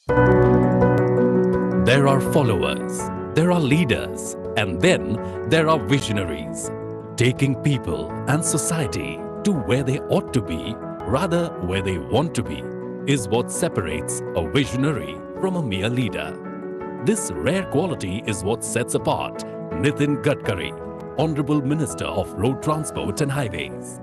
There are followers, there are leaders, and then there are visionaries, taking people and society to where they ought to be, rather where they want to be, is what separates a visionary from a mere leader. This rare quality is what sets apart Nitin Gadkari, Honourable Minister of Road Transport and Highways.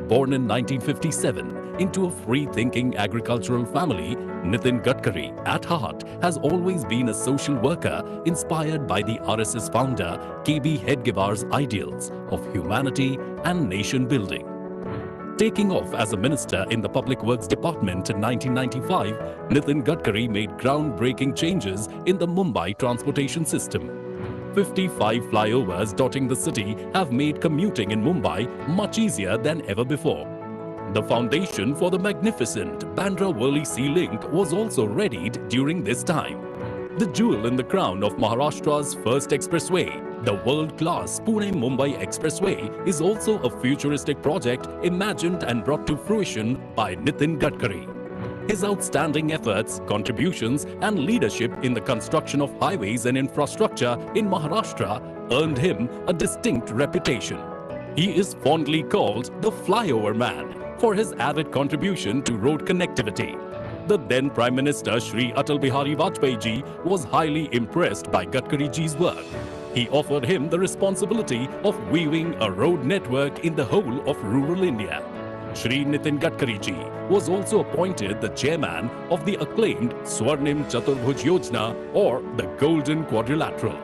Born in 1957 into a free-thinking agricultural family, Nitin Gadkari, at heart, has always been a social worker inspired by the RSS founder K.B. Hedgewar's ideals of humanity and nation building. Taking off as a minister in the Public Works Department in 1995, Nitin Gadkari made groundbreaking changes in the Mumbai transportation system. 55 flyovers dotting the city have made commuting in Mumbai much easier than ever before. The foundation for the magnificent Bandra-Worli Sea Link was also readied during this time. The jewel in the crown of Maharashtra's first expressway, the world-class Pune-Mumbai Expressway, is also a futuristic project imagined and brought to fruition by Nitin Gadkari. His outstanding efforts, contributions and leadership in the construction of highways and infrastructure in Maharashtra earned him a distinct reputation. He is fondly called the Flyover Man for his avid contribution to road connectivity. The then Prime Minister Shri Atal Bihari Vajpayee ji was highly impressed by Gadkari ji's work. He offered him the responsibility of weaving a road network in the whole of rural India. Shri Nitin Gadkari ji was also appointed the chairman of the acclaimed Swarnim Chaturbhuj Yojana, or the Golden Quadrilateral.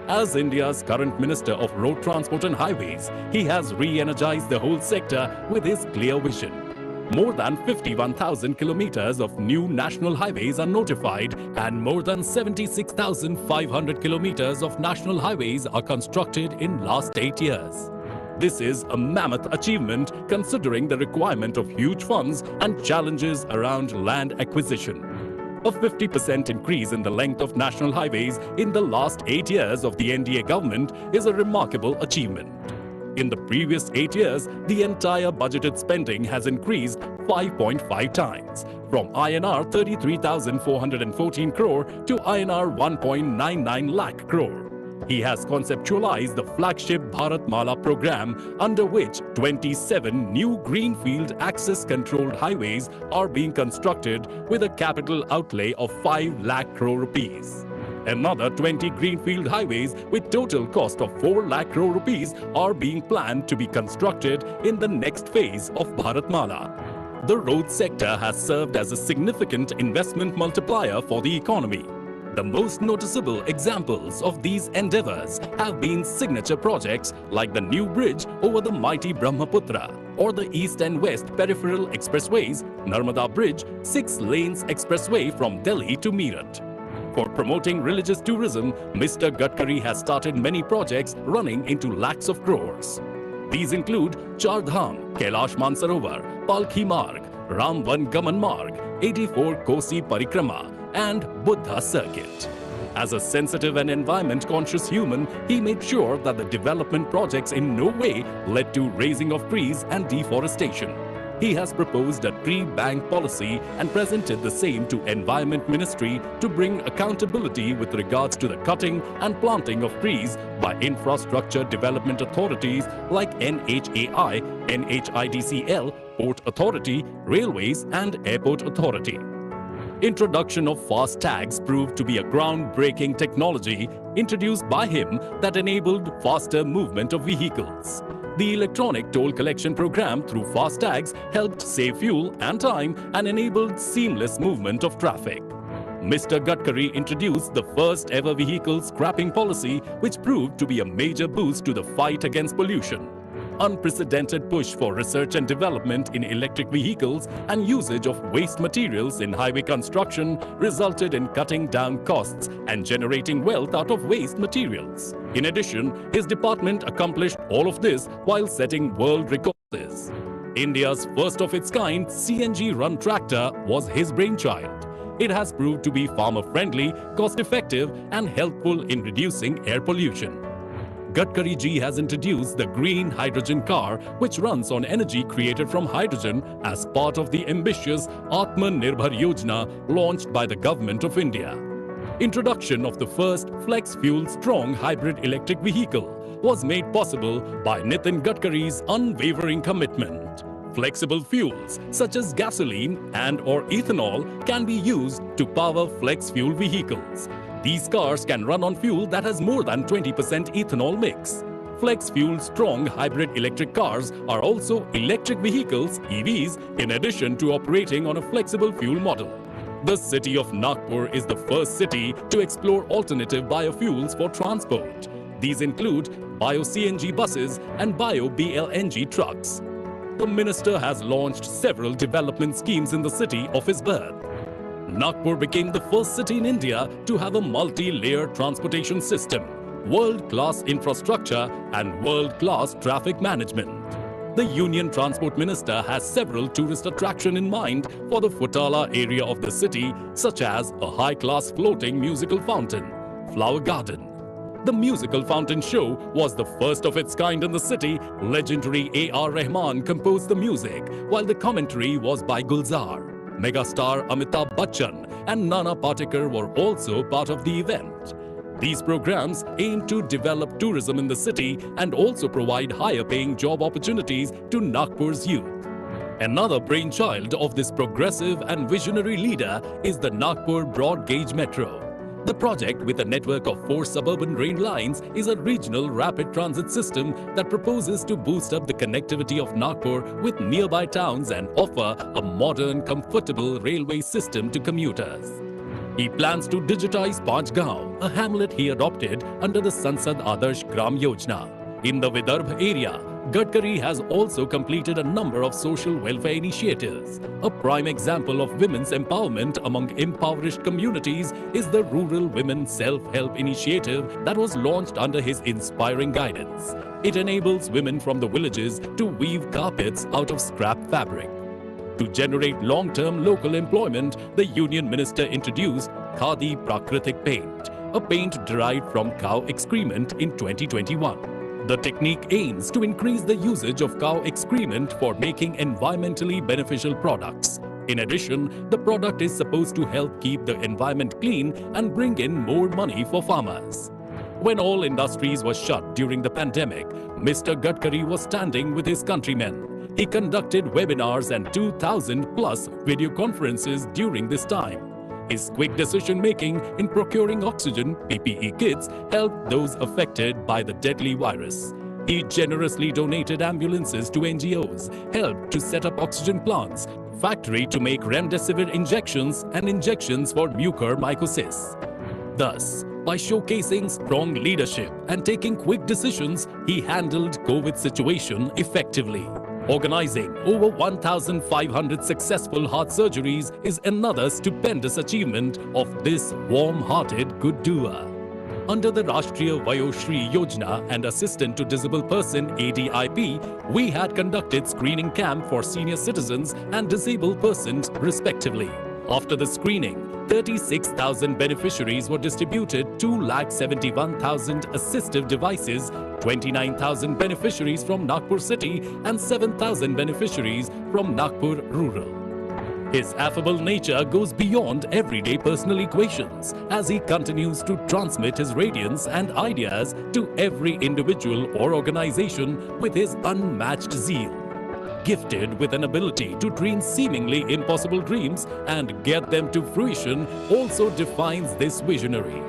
As India's current Minister of Road Transport and Highways, he has re-energized the whole sector with his clear vision. More than 51,000 kilometers of new national highways are notified and more than 76,500 kilometers of national highways are constructed in last 8 years. This is a mammoth achievement considering the requirement of huge funds and challenges around land acquisition. A 50% increase in the length of national highways in the last 8 years of the NDA government is a remarkable achievement. In the previous 8 years, the entire budgeted spending has increased 5.5 times, from INR 33,414 crore to INR 1.99 lakh crore. He has conceptualized the flagship Bharatmala program, under which 27 new greenfield access-controlled highways are being constructed with a capital outlay of 5 lakh crore rupees. Another 20 greenfield highways with total cost of 4 lakh crore rupees are being planned to be constructed in the next phase of Bharatmala. The road sector has served as a significant investment multiplier for the economy. The most noticeable examples of these endeavors have been signature projects like the new bridge over the mighty Brahmaputra, or the east and west peripheral expressways, Narmada Bridge, 6 lanes expressway from Delhi to Meerut. For promoting religious tourism, Mr. Gadkari has started many projects running into lakhs of crores. These include Char Dham, Kailash Mansarovar, Palki Marg, Ramvan Gaman Marg, 84 Kosi Parikrama, and Buddha Circuit. As a sensitive and environment-conscious human, he made sure that the development projects in no way led to raising of trees and deforestation. He has proposed a tree bank policy and presented the same to Environment Ministry to bring accountability with regards to the cutting and planting of trees by infrastructure development authorities like NHAI, NHIDCL, Port Authority, Railways and Airport Authority. Introduction of fast tags proved to be a groundbreaking technology introduced by him that enabled faster movement of vehicles. The electronic toll collection program through fast tags helped save fuel and time and enabled seamless movement of traffic. Mr. Gadkari introduced the first ever vehicle scrapping policy, which proved to be a major boost to the fight against pollution. Unprecedented push for research and development in electric vehicles and usage of waste materials in highway construction resulted in cutting down costs and generating wealth out of waste materials. In addition, his department accomplished all of this while setting world records. India's first of its kind CNG-run tractor was his brainchild. It has proved to be farmer-friendly, cost-effective and helpful in reducing air pollution. Gadkari ji has introduced the green hydrogen car, which runs on energy created from hydrogen as part of the ambitious Atmanirbhar Yojana launched by the Government of India. Introduction of the first flex fuel strong hybrid electric vehicle was made possible by Nitin Gadkari's unwavering commitment. Flexible fuels such as gasoline and or ethanol can be used to power flex fuel vehicles. These cars can run on fuel that has more than 20% ethanol mix. Flex fuel strong hybrid electric cars are also electric vehicles, EVs, in addition to operating on a flexible fuel model. The city of Nagpur is the first city to explore alternative biofuels for transport. These include bio-CNG buses and bio-BLNG trucks. The minister has launched several development schemes in the city of his birth. Nagpur became the first city in India to have a multi-layered transportation system, world-class infrastructure and world-class traffic management. The Union Transport Minister has several tourist attractions in mind for the Futala area of the city, such as a high-class floating musical fountain, flower garden. The musical fountain show was the first of its kind in the city. Legendary A.R. Rahman composed the music, while the commentary was by Gulzar. Megastar Amitabh Bachchan and Nana Patekar were also part of the event. These programs aim to develop tourism in the city and also provide higher-paying job opportunities to Nagpur's youth. Another brainchild of this progressive and visionary leader is the Nagpur Broad Gauge Metro. The project, with a network of 4 suburban rail lines, is a regional rapid transit system that proposes to boost up the connectivity of Nagpur with nearby towns and offer a modern, comfortable railway system to commuters. He plans to digitize Panchgaon, a hamlet he adopted under the Sansad Adarsh Gram Yojana. In the Vidarbha area, Gadkari has also completed a number of social welfare initiatives. A prime example of women's empowerment among impoverished communities is the Rural Women Self-Help Initiative that was launched under his inspiring guidance. It enables women from the villages to weave carpets out of scrap fabric. To generate long-term local employment, the Union Minister introduced Khadi Prakritik Paint, a paint derived from cow excrement in 2021. The technique aims to increase the usage of cow excrement for making environmentally beneficial products. In addition, the product is supposed to help keep the environment clean and bring in more money for farmers. When all industries were shut during the pandemic, Mr. Gadkari was standing with his countrymen. He conducted webinars and 2,000 plus video conferences during this time. His quick decision-making in procuring oxygen PPE kits helped those affected by the deadly virus. He generously donated ambulances to NGOs, helped to set up oxygen plants, factory to make remdesivir injections and injections for mucormycosis. Thus, by showcasing strong leadership and taking quick decisions, he handled COVID situation effectively. Organizing over 1,500 successful heart surgeries is another stupendous achievement of this warm-hearted good doer. Under the Rashtriya Vayoshri Yojana and Assistant to Disabled Person ADIP, we had conducted screening camp for senior citizens and disabled persons respectively. After the screening, 36,000 beneficiaries were distributed 2,71,000 assistive devices, 29,000 beneficiaries from Nagpur city and 7,000 beneficiaries from Nagpur rural. His affable nature goes beyond everyday personal equations as he continues to transmit his radiance and ideas to every individual or organization with his unmatched zeal. Gifted with an ability to dream seemingly impossible dreams and get them to fruition also defines this visionary.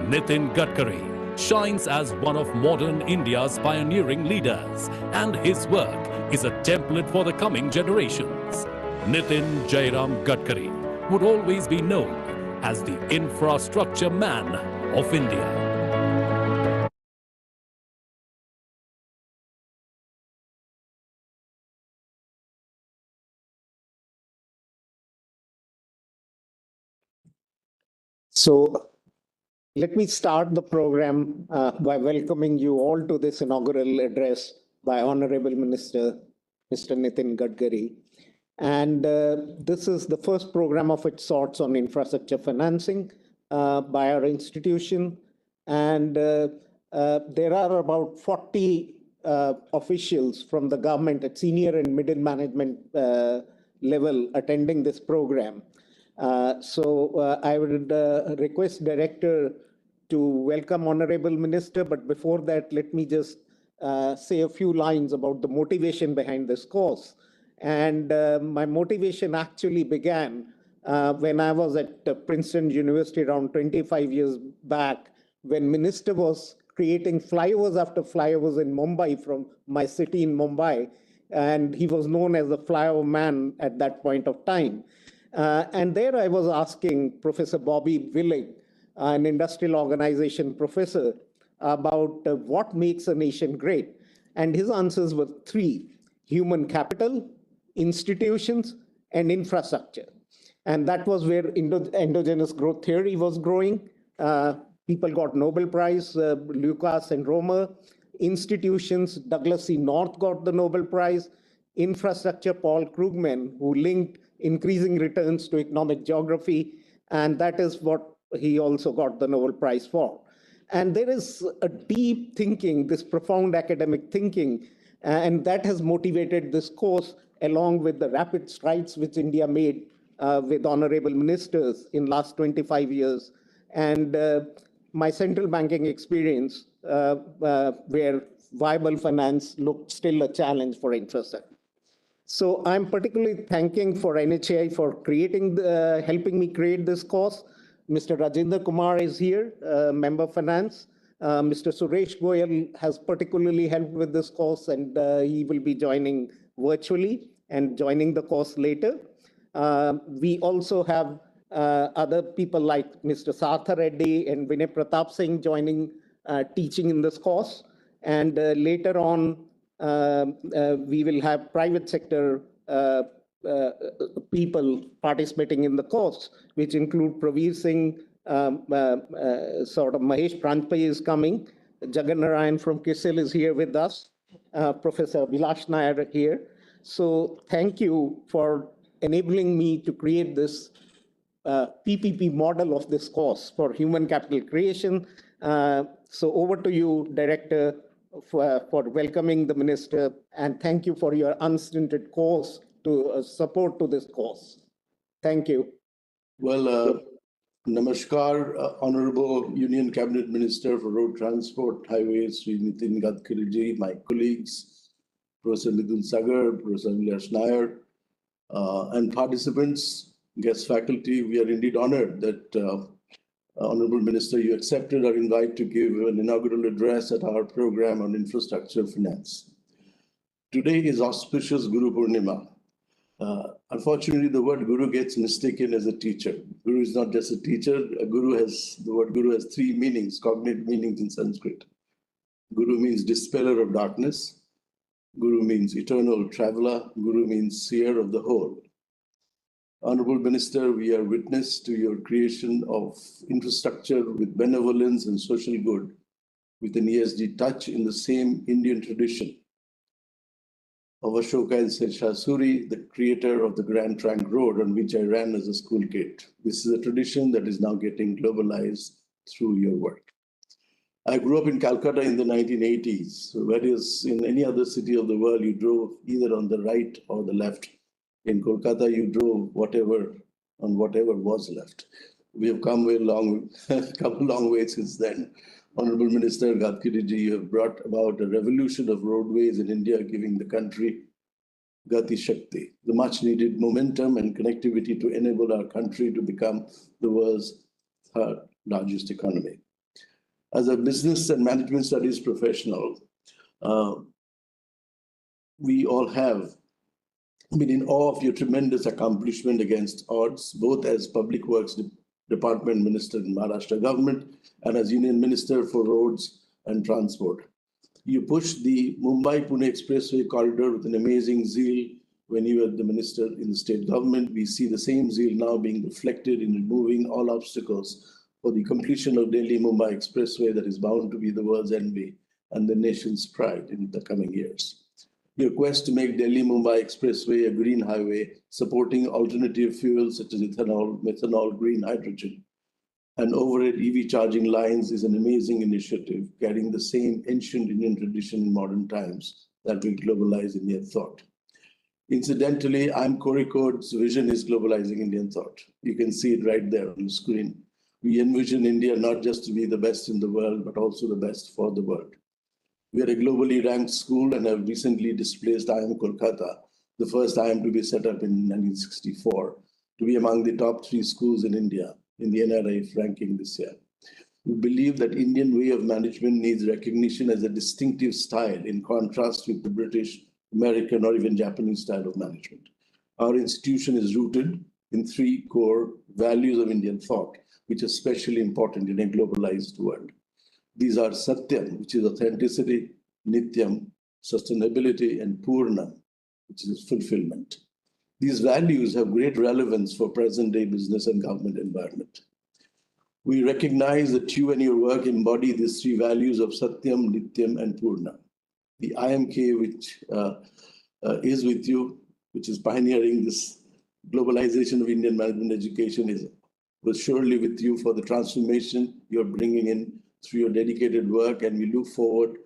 Nitin Gadkari shines as one of modern India's pioneering leaders, and his work is a template for the coming generations. Nitin Jairam Gadkari would always be known as the infrastructure man of India. So let me start the program by welcoming you all to this inaugural address by Honourable Minister Mr. Nitin Gadkari. And this is the first program of its sorts on infrastructure financing by our institution. And there are about 40 officials from the government at senior and middle management level attending this program. I would request Director to welcome Honorable Minister, but before that, let me just say a few lines about the motivation behind this course. And my motivation actually began when I was at Princeton University around 25 years back, when Minister was creating flyovers after flyovers in Mumbai, from my city in Mumbai, and he was known as the flyover man at that point of time. And there I was asking Professor Bobby Willig, an industrial organization professor, about what makes a nation great. And his answers were three: human capital, institutions, and infrastructure. And that was where endogenous growth theory was growing. People got Nobel Prize, Lucas and Romer. Institutions, Douglas C. North got the Nobel Prize. Infrastructure, Paul Krugman, who linked increasing returns to economic geography. And that is what he also got the Nobel Prize for. And there is a deep thinking, this profound academic thinking, and that has motivated this course, along with the rapid strides which India made with honorable ministers in last 25 years. And my central banking experience, where viable finance looked still a challenge for infrastructure. So I'm particularly thanking for NHAI for helping me create this course. Mr. Rajinder Kumar is here, Member of Finance. Mr. Suresh Goyal has particularly helped with this course, and he will be joining virtually and joining the course later. We also have other people like Mr. Sartha Reddy and Vinay Pratap Singh joining, teaching in this course. And later on, we will have private sector people participating in the course, which include Praveer Singh, sort of Mahesh Pranjpay is coming, Jagan Narayan from KISIL is here with us, Professor Vilash Nair here. So thank you for enabling me to create this PPP model of this course for human capital creation. So over to you, Director, for welcoming the Minister, and thank you for your unstinted course to support to this course. Thank you. Well, Namaskar, Honourable Union Cabinet Minister for Road Transport, Highways, Sri Nitin Gadkari, my colleagues, Professor Midun Sagar, Professor Vilash Nair, and participants, guest faculty. We are indeed honoured that Honourable Minister, you accepted our invite to give an inaugural address at our program on infrastructure finance. Today is auspicious Guru Purnima. Unfortunately, the word guru gets mistaken as a teacher. Guru is not just a teacher. The word guru has three meanings, cognate meanings in Sanskrit. Guru means dispeller of darkness. Guru means eternal traveler. Guru means seer of the whole. Honourable Minister, we are witness to your creation of infrastructure with benevolence and social good, with an ESG touch in the same Indian tradition of Ashoka and Sher Suri, the creator of the Grand Trunk Road, on which I ran as a school kid. This is a tradition that is now getting globalized through your work. I grew up in Calcutta in the 1980s, whereas in any other city of the world, you drove either on the right or the left. In Kolkata, you drove on whatever was left. We have come a long way since then. Honourable Minister Gadkari ji, you have brought about a revolution of roadways in India, giving the country Gati Shakti, the much needed momentum and connectivity to enable our country to become the world's third largest economy. As a business and management studies professional, we all have been in awe of your tremendous accomplishment against odds, both as Public Works Department Minister in Maharashtra government and as Union Minister for Roads and Transport. You pushed the Mumbai-Pune Expressway corridor with an amazing zeal when you were the minister in the state government. We see the same zeal now being reflected in removing all obstacles for the completion of Delhi-Mumbai Expressway that is bound to be the world's envy and the nation's pride in the coming years. Your quest to make Delhi-Mumbai Expressway a green highway, supporting alternative fuels such as ethanol, methanol, green hydrogen, and overhead EV charging lines is an amazing initiative carrying the same ancient Indian tradition in modern times that will globalize Indian thought. Incidentally, I'm Code's vision is globalizing Indian thought. You can see it right there on the screen. We envision India not just to be the best in the world, but also the best for the world. We are a globally ranked school and have recently displaced IIM Kolkata, the first IIM to be set up in 1964, to be among the top 3 schools in India in the NRIF ranking this year. We believe that Indian way of management needs recognition as a distinctive style in contrast with the British, American, or even Japanese style of management. Our institution is rooted in 3 core values of Indian thought, which are especially important in a globalized world. These are Satyam, which is authenticity, Nityam, sustainability, and Purnam, which is fulfillment. These values have great relevance for present-day business and government environment. We recognize that you and your work embody these 3 values of Satyam, Nityam, and Purnam. The IMK, which is with you, which is pioneering this globalization of Indian management education, was surely with you for the transformation you're bringing in through your dedicated work, and we look forward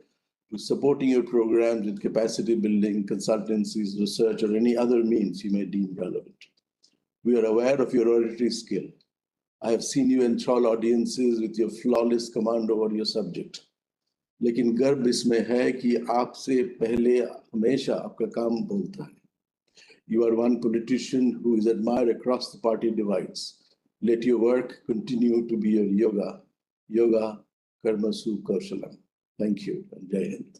to supporting your programs with capacity building, consultancies, research, or any other means you may deem relevant. We are aware of your oratory skill. I have seen you enthrall audiences with your flawless command over your subject. लेकिन गर्व इसमें है कि आपसे पहले हमेशा आपका काम बोलता है. You are one politician who is admired across the party divides. Let your work continue to be your yoga. Yoga Karmasu Kaushalam. Thank you and Jai Hind.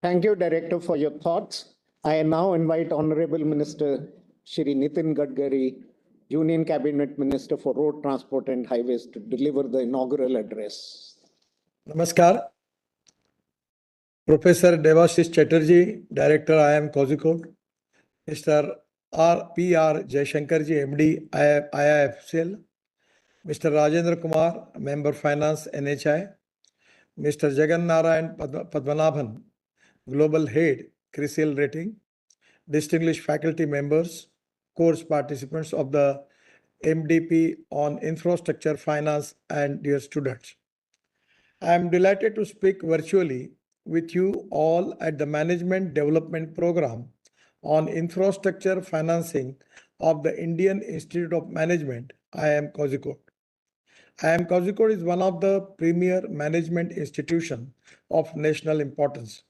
Thank you, Director, for your thoughts. I now invite Honourable Minister Shri Nitin Gadkari, Union Cabinet Minister for Road Transport and Highways, to deliver the inaugural address. Namaskar. Professor Devashish Chatterjee, Director, IIM Kozhikode. Mr. P.R. Jayashankarji, MD, IIFCL. Mr. Rajendra Kumar, Member Finance, NHI. Mr. Jagan Narayan Padmanabhan, Global Head, CRISIL Rating. Distinguished faculty members, course participants of the MDP on Infrastructure Finance, and dear students. I am delighted to speak virtually with you all at the Management Development Program on Infrastructure Financing of the Indian Institute of Management, IIM Kozhikode. IIM Kozhikode is one of the premier management institutions of national importance.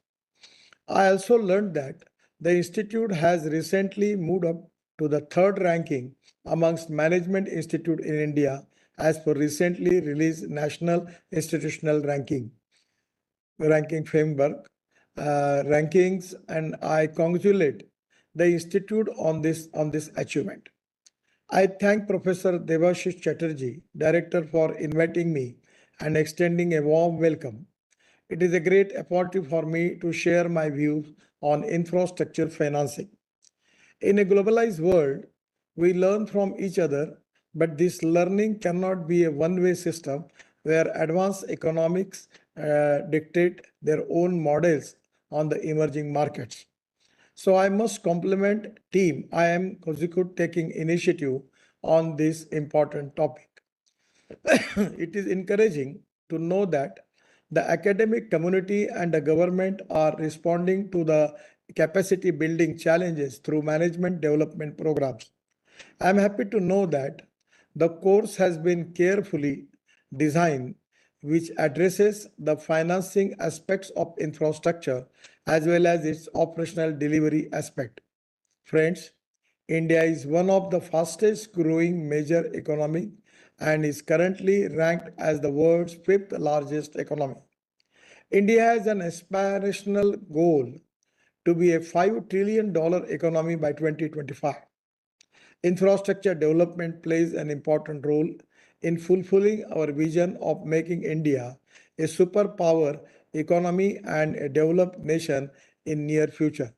I also learned that the institute has recently moved up to the 3rd ranking amongst management institutes in India as per recently released National Institutional Ranking Framework rankings, and I congratulate the institute on this achievement. I thank Professor Devashish Chatterjee, Director, for inviting me and extending a warm welcome. It is a great opportunity for me to share my views on infrastructure financing. In a globalized world, we learn from each other, but this learning cannot be a one-way system where advanced economics dictate their own models on the emerging markets. So I must compliment team IIM Kozhikode taking initiative on this important topic. It is encouraging to know that the academic community and the government are responding to the capacity building challenges through management development programs. I am happy to know that the course has been carefully designed, which addresses the financing aspects of infrastructure as well as its operational delivery aspect. Friends, India is one of the fastest growing major economy and is currently ranked as the world's 5th largest economy. India has an aspirational goal to be a $5 trillion economy by 2025. Infrastructure development plays an important role in fulfilling our vision of making India a superpower economy and a developed nation in near future.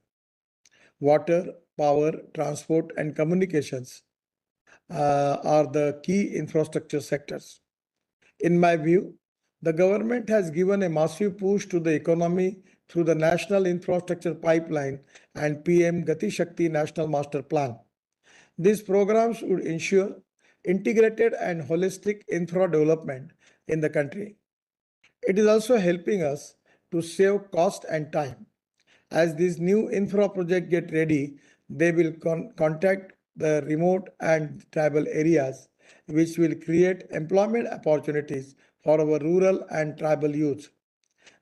Water, power, transport, and communications are the key infrastructure sectors. In my view, the government has given a massive push to the economy through the National Infrastructure Pipeline and PM Gati Shakti National Master Plan. These programs would ensure integrated and holistic infra development in the country. It is also helping us to save cost and time. As these new infra projects get ready, they will contact the remote and tribal areas, which will create employment opportunities for our rural and tribal youth.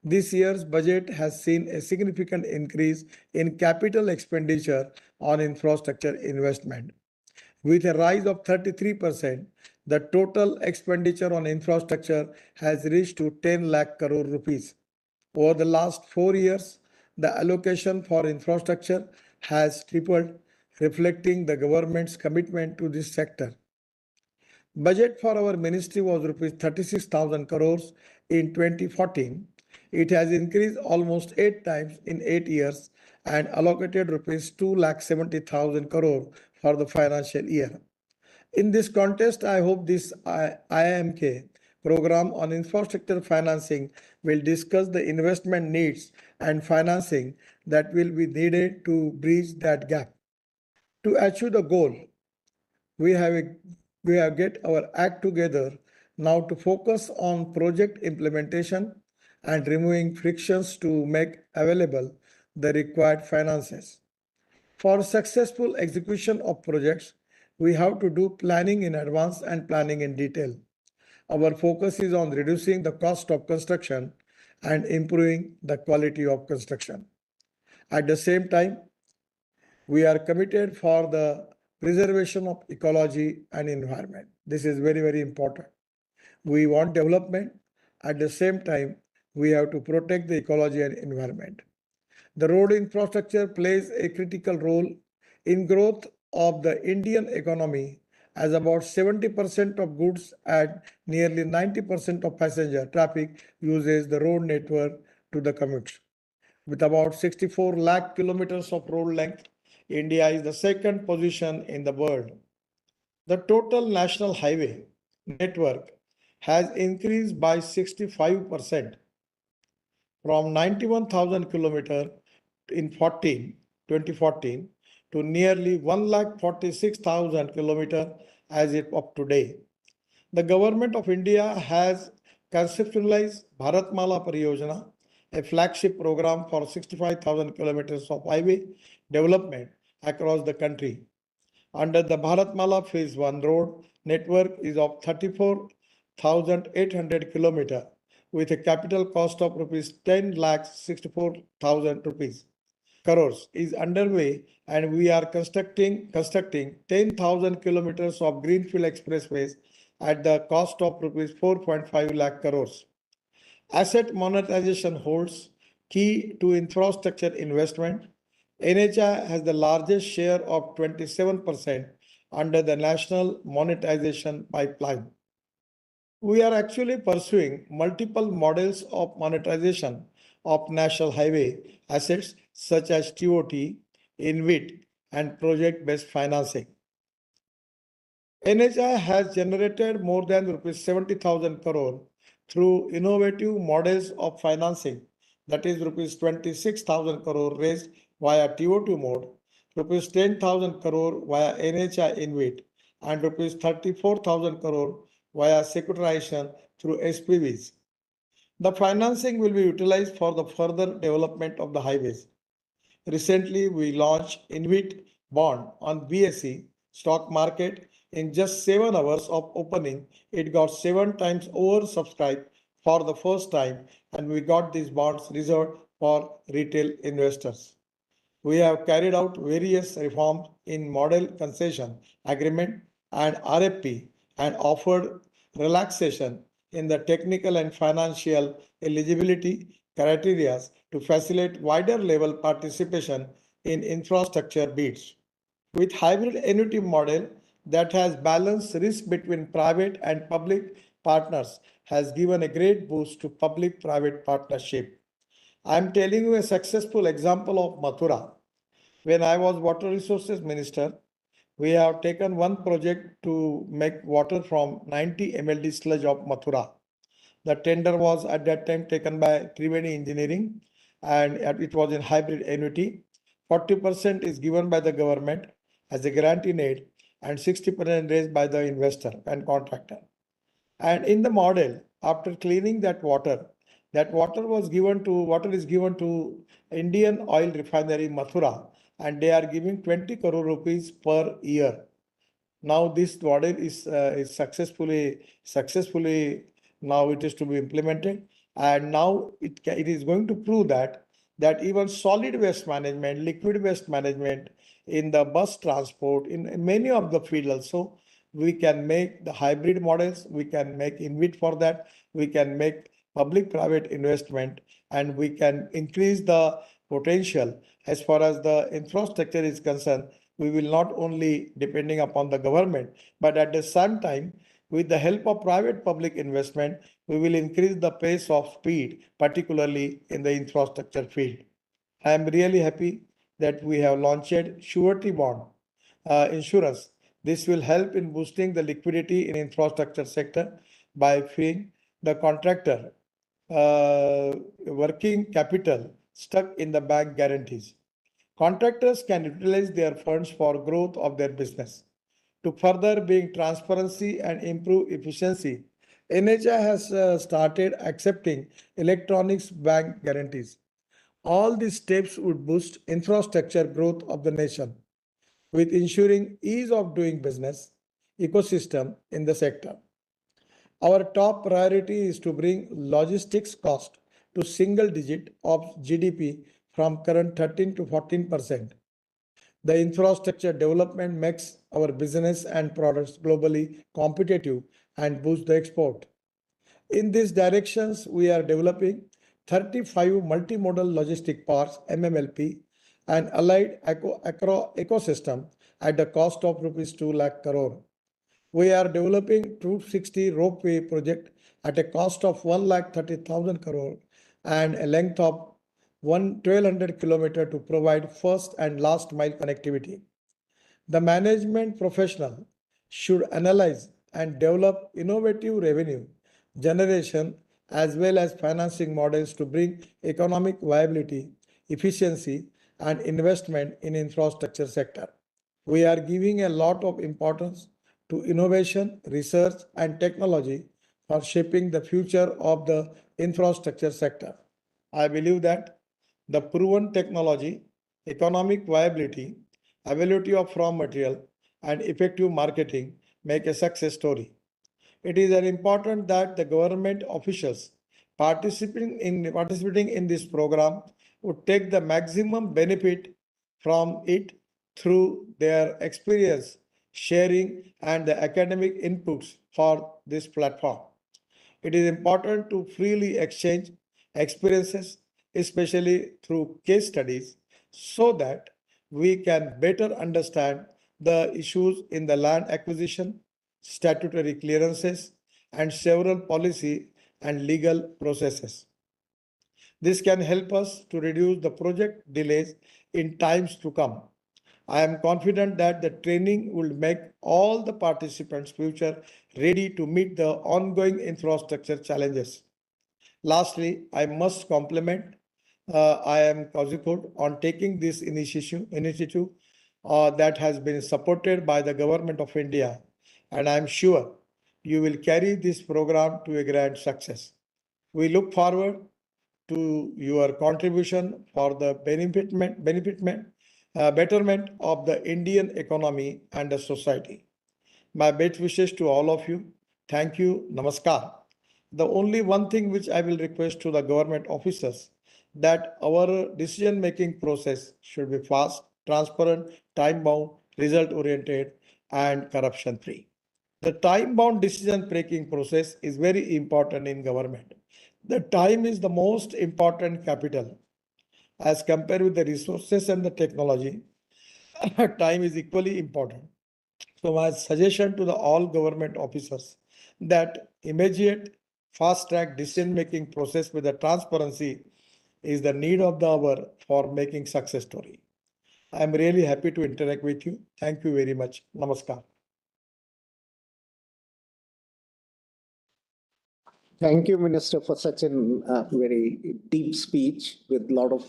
This year's budget has seen a significant increase in capital expenditure on infrastructure investment. With a rise of 33%, the total expenditure on infrastructure has reached to 10 lakh crore rupees. Over the last 4 years, the allocation for infrastructure has tripled, reflecting the government's commitment to this sector. Budget for our ministry was rupees 36,000 crores in 2014. It has increased almost 8 times in 8 years and allocated rupees 2,70,000 crore for the financial year. In this context, I hope this IIMK program on infrastructure financing will discuss the investment needs and financing that will be needed to bridge that gap. To achieve the goal, we have get our act together now to focus on project implementation and removing frictions to make available the required finances. For successful execution of projects, we have to do planning in advance and planning in detail. Our focus is on reducing the cost of construction and improving the quality of construction. At the same time, we are committed for the preservation of ecology and environment. This is very, very important. We want development. At the same time, we have to protect the ecology and environment. The road infrastructure plays a critical role in growth of the Indian economy, as about 70% of goods and nearly 90% of passenger traffic uses the road network to the commute. With about 64 lakh kilometers of road length, India is the second position in the world. The total national highway network has increased by 65% from 91,000 kilometers in 2014 to nearly 1,46,000 kilometers as of today. The government of India has conceptualized Bharatmala Pariyojana, a flagship program for 65,000 kilometers of highway development across the country. Under the Bharatmala Phase 1 road network is of 34,800 kilometers with a capital cost of rupees 10,64,000 rupees crores is underway, and we are constructing 10,000 kilometers of greenfield expressways at the cost of rupees 4.5 lakh crores. Asset monetization holds key to infrastructure investment. NHI has the largest share of 27% under the National Monetization Pipeline. We are actually pursuing multiple models of monetization of national highway assets such as TOT, InvIT, and project-based financing. NHI has generated more than rupees 70,000 crore through innovative models of financing, that is rupees 26,000 crore raised via TOT mode, rupees 10,000 crore via NHI InvIT, and rupees 34,000 crore via securitization through SPVs. The financing will be utilized for the further development of the highways. Recently, we launched InvIT bond on BSE stock market. In just 7 hours of opening, it got 7 times oversubscribed for the first time, and we got these bonds reserved for retail investors. We have carried out various reforms in model concession agreement and RFP and offered relaxation in the technical and financial eligibility criteria to facilitate wider level participation in infrastructure bids. With hybrid annuity model that has balanced risk between private and public partners has given a great boost to public-private partnership. I am telling you a successful example of Mathura. When I was Water Resources Minister, we have taken one project to make water from 90 MLD sludge of Mathura. The tender was at that time taken by Triveni Engineering, and it was in hybrid annuity. 40% is given by the government as a grant in aid, and 60% raised by the investor and contractor. And in the model, after cleaning that water is given to Indian oil refinery Mathura, and they are giving 20 crore rupees per year. Now this model is successfully now it is to be implemented, and now it is going to prove that even solid waste management, liquid waste management in the bus transport in many of the field also, we can make the hybrid models, we can make InvIT for that, we can make public-private investment, and we can increase the potential as far as the infrastructure is concerned. We will not only depending upon the government, but at the same time, with the help of private public investment, we will increase the pace of speed, particularly in the infrastructure field. I am really happy that we have launched surety bond insurance. This will help in boosting the liquidity in infrastructure sector by freeing the contractor working capital stuck in the bank guarantees. Contractors can utilize their funds for growth of their business. To further bring transparency and improve efficiency, NHI has started accepting electronics bank guarantees. All these steps would boost infrastructure growth of the nation, with ensuring ease of doing business ecosystem in the sector. Our top priority is to bring logistics cost to single digit of GDP from current 13 to 14%. The infrastructure development makes our business and products globally competitive and boost the export. In these directions, we are developing 35 multimodal logistic parks (MMLP) and allied ecosystem at the cost of rupees 2 lakh crore. We are developing 260 ropeway project at a cost of 1,30,000 crore and a length of 1,200 km to provide first and last mile connectivity. The management professional should analyze and develop innovative revenue generation as well as financing models to bring economic viability, efficiency, and investment in infrastructure sector. We are giving a lot of importance to innovation, research, and technology for shaping the future of the infrastructure sector. I believe that the proven technology, economic viability, availability of raw material, and effective marketing make a success story. It is important that the government officials participating in this program would take the maximum benefit from it through their experience sharing and the academic inputs for this platform. It is important to freely exchange experiences, especially through case studies, so that we can better understand the issues in the land acquisition, statutory clearances, and several policy and legal processes. This can help us to reduce the project delays in times to come. I am confident that the training will make all the participants' future ready to meet the ongoing infrastructure challenges. Lastly, I must compliment IIM Kozhikode on taking this initiative that has been supported by the Government of India, and I am sure you will carry this program to a grand success. We look forward to your contribution for the betterment of the Indian economy and the society. My best wishes to all of you. Thank you. Namaskar. The only one thing which I will request to the government officers that our decision-making process should be fast, transparent, time-bound, result-oriented, and corruption-free. The time-bound decision-making process is very important in government. The time is the most important capital. As compared with the resources and the technology, time is equally important. So my suggestion to the all government officers that immediate fast-track decision-making process with the transparency is the need of the hour for making success story. I am really happy to interact with you. Thank you very much. Namaskar. Thank you, Minister, for such a very deep speech with a lot of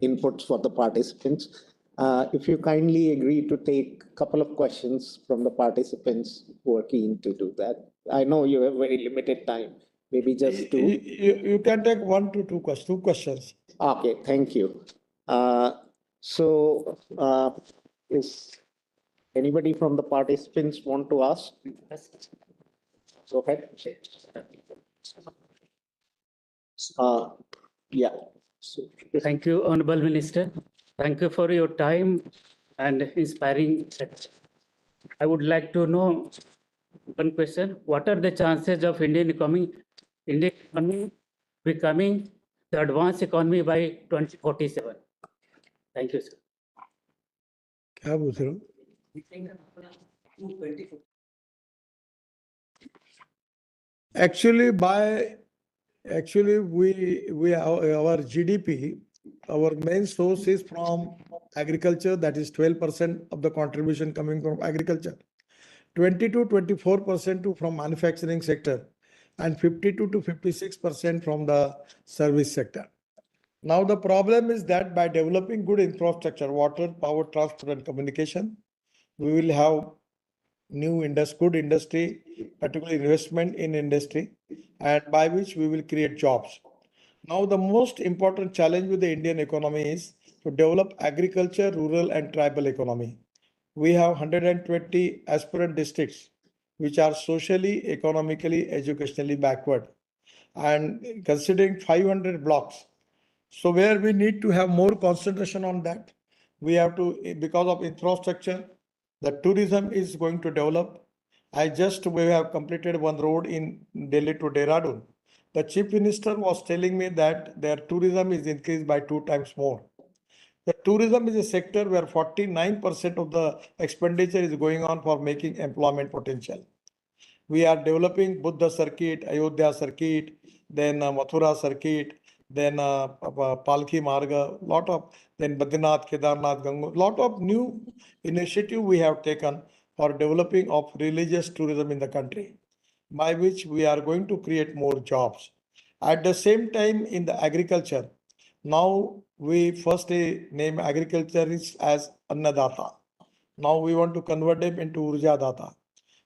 inputs for the participants. If you kindly agree to take a couple of questions from the participants who are keen to do that. I know you have very limited time, maybe just two. You can take 1 to 2 questions. Okay, thank you. So, is anybody from the participants want to ask? Go ahead. Yeah. Thank you, Honorable Minister. Thank you for your time and inspiring. I would like to know one question. What are the chances of Indian economy becoming the advanced economy by 2047? Thank you, sir. क्या पूछ रहे हो? Actually, our GDP, our main source is from agriculture. That is 12% of the contribution coming from agriculture, 20 to 24% from manufacturing sector, and 52 to 56% from the service sector. Now the problem is that by developing good infrastructure, water, power, transport, and communication, we will have good industry, particularly investment in industry, and by which we will create jobs. Now, the most important challenge with the Indian economy is to develop agriculture, rural, and tribal economy. We have 120 aspirant districts which are socially, economically, educationally backward, and considering 500 blocks. So where we need to have more concentration on that, we have to, because of infrastructure, the tourism is going to develop. We have completed one road in Delhi to Dehradun. The Chief Minister was telling me that their tourism is increased by 2 times more. The tourism is a sector where 49% of the expenditure is going on for making employment potential. We are developing Buddha circuit, Ayodhya circuit, then Mathura circuit, then Palki Marga, then Badrinath, Kedarnath, Gangu, lot of new initiative we have taken for developing of religious tourism in the country, by which we are going to create more jobs. At the same time, in the agriculture, now we firstly name agriculture as Annadata. Now we want to convert them into Urja Data.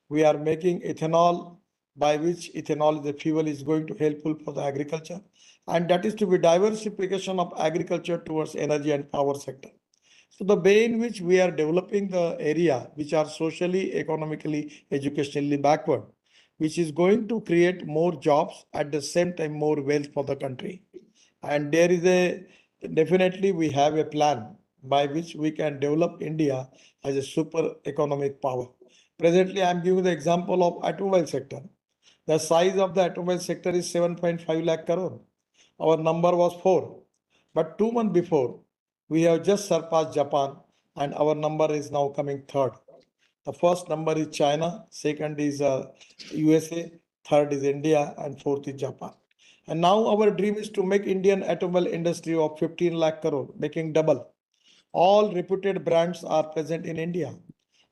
We are making ethanol, by which ethanol is the fuel is going to helpful for the agriculture, and that is to be diversification of agriculture towards energy and power sector. So the way in which we are developing the area which are socially, economically, educationally backward, which is going to create more jobs, at the same time more wealth for the country. And there is definitely we have a plan by which we can develop India as a super economic power. Presently, I am giving the example of automobile sector. The size of the automobile sector is 7.5 lakh crore. Our number was 4. But 2 months before, we have just surpassed Japan, and our number is now coming third. The first number is China, second is USA, third is India, and fourth is Japan. And now our dream is to make Indian automobile industry of 15 lakh crore, making double. All reputed brands are present in India.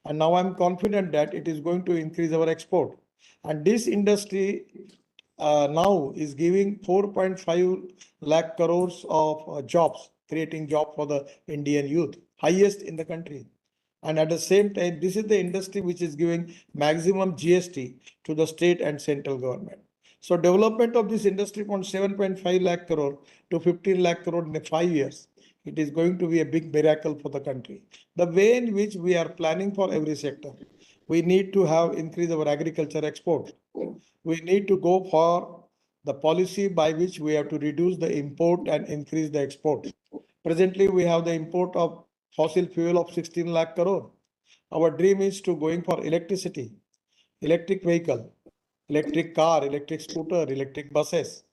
And now I'm confident that it is going to increase our export. And this industry now is giving 4.5 lakh crores of jobs, creating job for the Indian youth, highest in the country. And at the same time, this is the industry which is giving maximum GST to the state and central government. So development of this industry from 7.5 lakh crore to 15 lakh crore in 5 years, it is going to be a big miracle for the country. The way in which we are planning for every sector, we need to have increase our agriculture export. We need to go for the policy by which we have to reduce the import and increase the export. Presently, we have the import of fossil fuel of 16 lakh crore. Our dream is to going for electricity, electric vehicle, electric car, electric scooter, electric buses,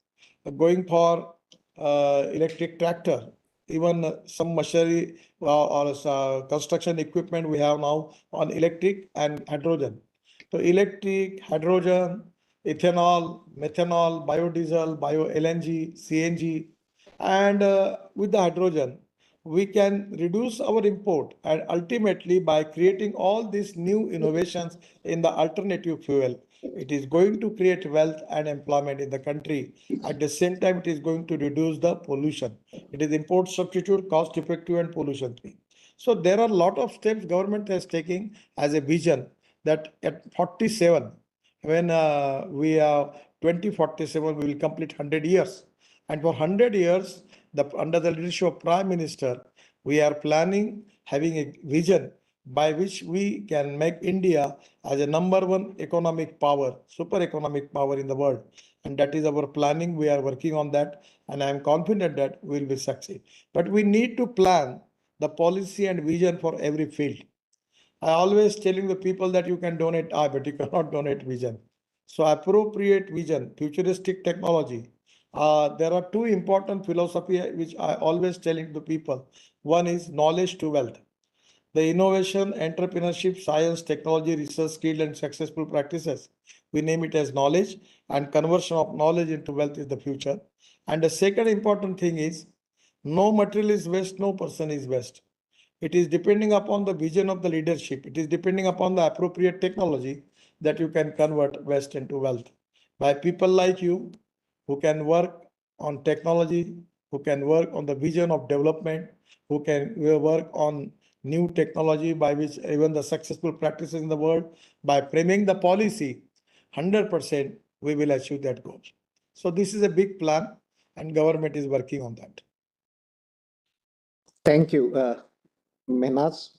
going for electric tractor, even some machinery or construction equipment we have now on electric and hydrogen. So electric, hydrogen, ethanol, methanol, biodiesel, bio-LNG, CNG, and with the hydrogen, we can reduce our import, and ultimately by creating all these new innovations in the alternative fuel, it is going to create wealth and employment in the country. At the same time, it is going to reduce the pollution. It is import substitute, cost effective, and pollution free. So there are a lot of steps government is taking as a vision that at 47, when we are 2047, we will complete 100 years. And for 100 years, under the leadership of Prime Minister, we are planning having a vision by which we can make India as a #1 economic power, super economic power in the world. And that is our planning. We are working on that. And I am confident that we will succeed. But we need to plan the policy and vision for every field. I always telling the people that you can donate eye, but you cannot donate vision. So appropriate vision, futuristic technology. There are two important philosophy which I always telling the people. One is knowledge to wealth. The innovation, entrepreneurship, science, technology, research, skill, and successful practices. We name it as knowledge, and conversion of knowledge into wealth is the future. And the second important thing is no material is waste, no person is waste. It is depending upon the vision of the leadership. It is depending upon the appropriate technology that you can convert waste into wealth. By people like you who can work on technology, who can work on the vision of development, who can work on new technology by which even the successful practices in the world, by framing the policy, 100% we will achieve that goal. So this is a big plan and government is working on that. Thank you. Mehnaz,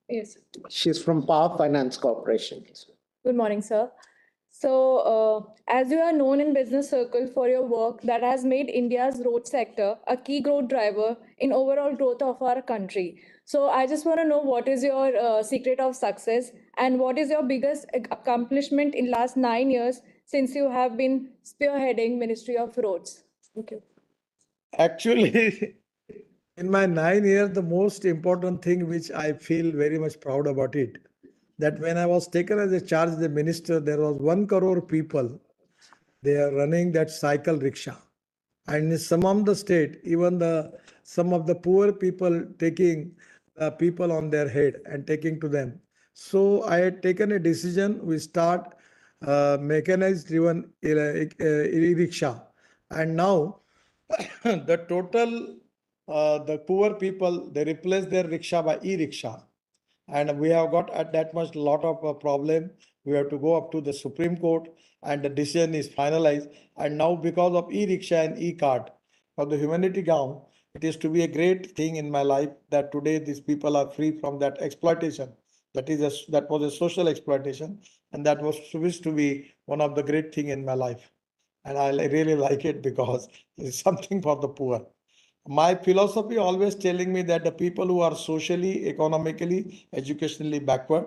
Yes. she's from Power Finance Corporation. Good morning, sir. So, as you are known in business circle for your work that has made India's road sector a key growth driver in overall growth of our country. So, I just want to know what is your secret of success and what is your biggest accomplishment in last 9 years since you have been spearheading Ministry of Roads. Thank you. Actually, in my 9 years, the most important thing which I feel very much proud about it, that when I was taken as a charge the minister, there was 1 crore people. They are running that cycle rickshaw. And in some of the state, even some of the poor people taking people on their head and taking to them. So I had taken a decision. We start mechanized driven e-rickshaw. And now the total, the poor people, they replace their rickshaw by e-rickshaw. And we have got at that much lot of problem. We have to go up to the Supreme Court and the decision is finalized. And now because of e-rickshaw and e-card for the humanity ground, it is to be a great thing in my life that today these people are free from that exploitation. That was a social exploitation, and that was supposed to be one of the great thing in my life. And I really like it because it's something for the poor. My philosophy always telling me that the people who are socially, economically, educationally backward,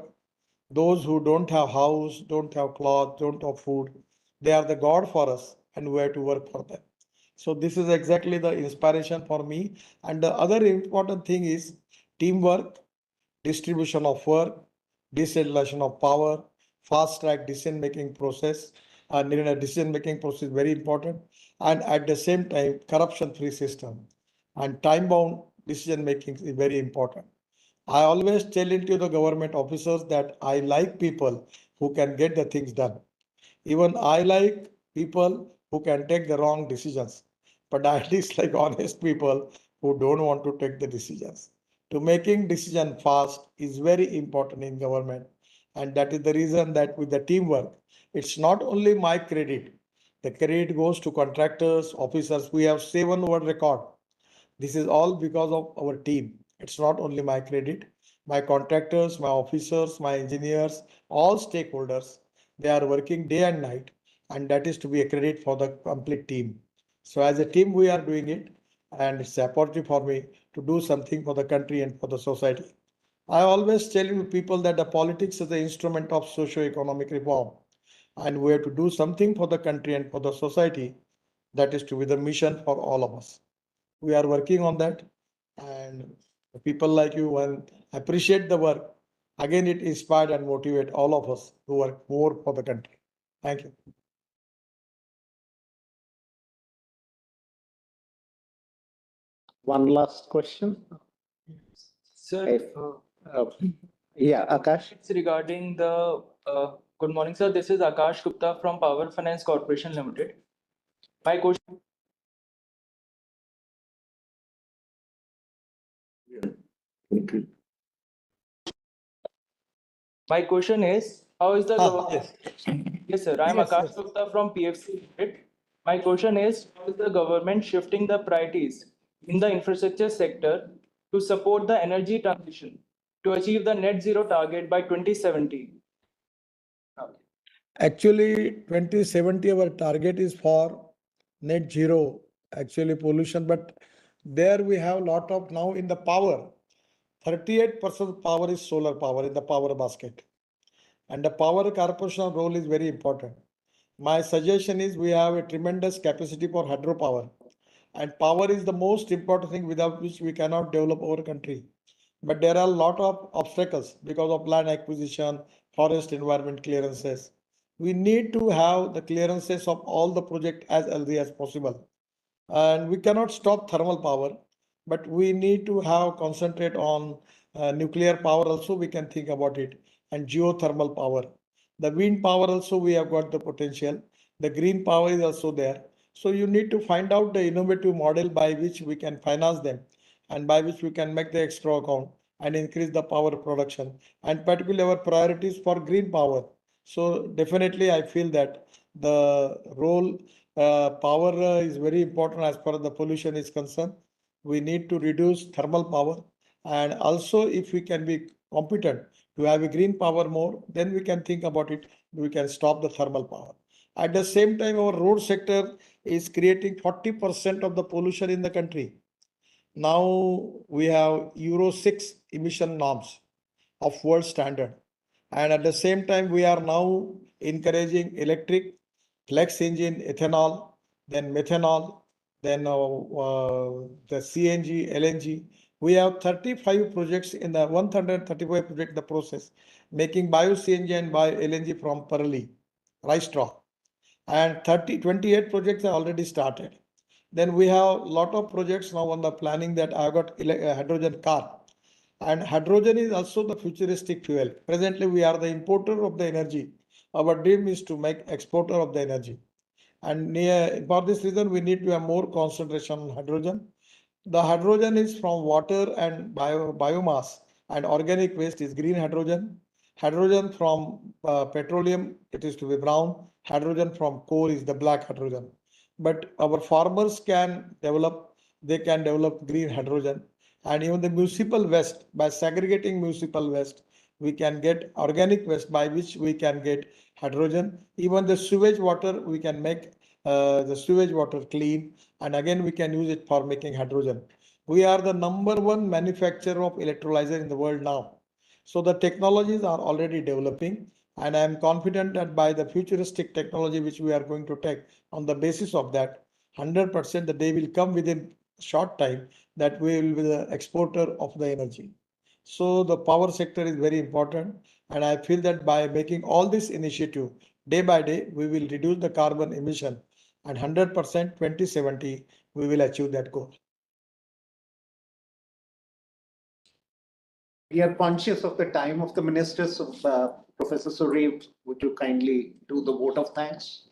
those who don't have house, don't have cloth, don't have food, they are the God for us and we have to work for them. So this is exactly the inspiration for me. And the other important thing is teamwork, distribution of work, decentralization of power, fast track decision making process. Decision making process is very important. And at the same time, corruption free system and time bound decision making is very important. I always tell it to the government officers that I like people who can get the things done. Even I like people who can take the wrong decisions, but I dislike honest people who don't want to take the decisions. To making decision fast is very important in government, and that is the reason that with the teamwork, it's not only my credit. The credit goes to contractors, officers. We have 7 world record. This is all because of our team. It's not only my credit. My contractors, my officers, my engineers, all stakeholders, they are working day and night, and that is to be a credit for the complete team. So as a team, we are doing it, and it's an opportunity for me to do something for the country and for the society. I always tell you people that the politics is the instrument of socio-economic reform, and we have to do something for the country and for the society. That is to be the mission for all of us. We are working on that, and people like you and appreciate the work. Again, it inspired and motivate all of us to work more for the country. Thank you. One last question. Sir, If- Yeah, Akash. it's regarding the, good morning, sir. This is Akash Gupta from Power Finance Corporation Limited. My question, Okay. My question is, how is the government? Yes, sir. I am Yes, Akash yes. Gupta from PFC Limited. My question is, how is the government shifting the priorities in the infrastructure sector to support the energy transition to achieve the net zero target by 2070? Actually, 2070, our target is for net zero, actually pollution, but there we have a lot of now in the power. 38% power is solar power in the power basket. And the power corporation role is very important. My suggestion is we have a tremendous capacity for hydropower. And power is the most important thing without which we cannot develop our country. But there are a lot of obstacles because of land acquisition, forest environment clearances. We need to have the clearances of all the project as early as possible. And we cannot stop thermal power, but we need to have concentrate on nuclear power also, we can think about it, and geothermal power. The wind power also we have got the potential. The green power is also there. So you need to find out the innovative model by which we can finance them and by which we can make the extra account and increase the power production, and particularly our priorities for green power. So definitely I feel that the role power is very important as far as the pollution is concerned. We need to reduce thermal power, and also if we can be competent to have a green power more, then we can think about it. We can stop the thermal power. At the same time, our road sector is creating 40% of the pollution in the country. Now we have Euro 6 emission norms of world standard. And at the same time, we are now encouraging electric, flex engine, ethanol, then methanol, then the CNG, LNG. We have 35 projects in the 135 project in the process, making bio CNG and bio LNG from Parali, rice straw. And 28 projects are already started. Then we have a lot of projects now on the planning that I got hydrogen car. And hydrogen is also the futuristic fuel. Presently, we are the importer of the energy. Our dream is to make exporter of the energy. And for this reason, we need to have more concentration on hydrogen. The hydrogen is from water and biomass, and organic waste is green hydrogen. Hydrogen from petroleum, it is to be brown. Hydrogen from coal is the black hydrogen. But our farmers they can develop green hydrogen. And even the municipal waste, by segregating municipal waste, we can get organic waste by which we can get hydrogen. Even the sewage water, we can make the sewage water clean, and again we can use it for making hydrogen. We are the #1 manufacturer of electrolyzer in the world now. So the technologies are already developing, and I am confident that by the futuristic technology which we are going to take on the basis of that, 100% the day will come within short time that we will be the exporter of the energy. So the power sector is very important, and I feel that by making all this initiative day by day, we will reduce the carbon emission, and 100% 2070 we will achieve that goal. We are conscious of the time of the ministers. So, Professor Surev, would you kindly do the vote of thanks?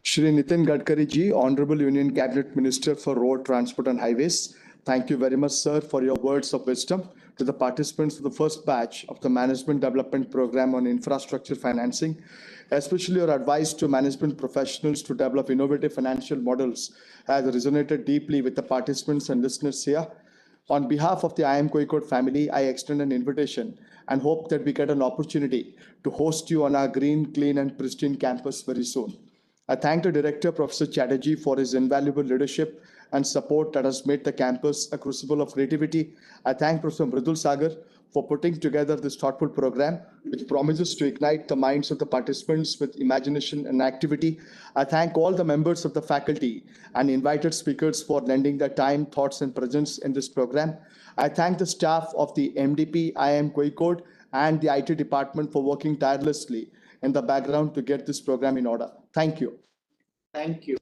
Shri Nitin Gadkari ji, Honourable Union Cabinet Minister for Road Transport and Highways, thank you very much, sir, for your words of wisdom to the participants of the first batch of the Management Development Programme on Infrastructure Financing, especially your advice to management professionals to develop innovative financial models has resonated deeply with the participants and listeners here. On behalf of the IIM Kozhikode family, I extend an invitation and hope that we get an opportunity to host you on our green, clean and pristine campus very soon. I thank the Director, Professor Chatterjee, for his invaluable leadership and support that has made the campus a crucible of creativity. I thank Professor Mridul Sagar for putting together this thoughtful program, which promises to ignite the minds of the participants with imagination and activity. I thank all the members of the faculty and invited speakers for lending their time, thoughts, and presence in this program. I thank the staff of the MDP, IIM Kozhikode, and the IT department for working tirelessly in the background to get this program in order. Thank you. Thank you.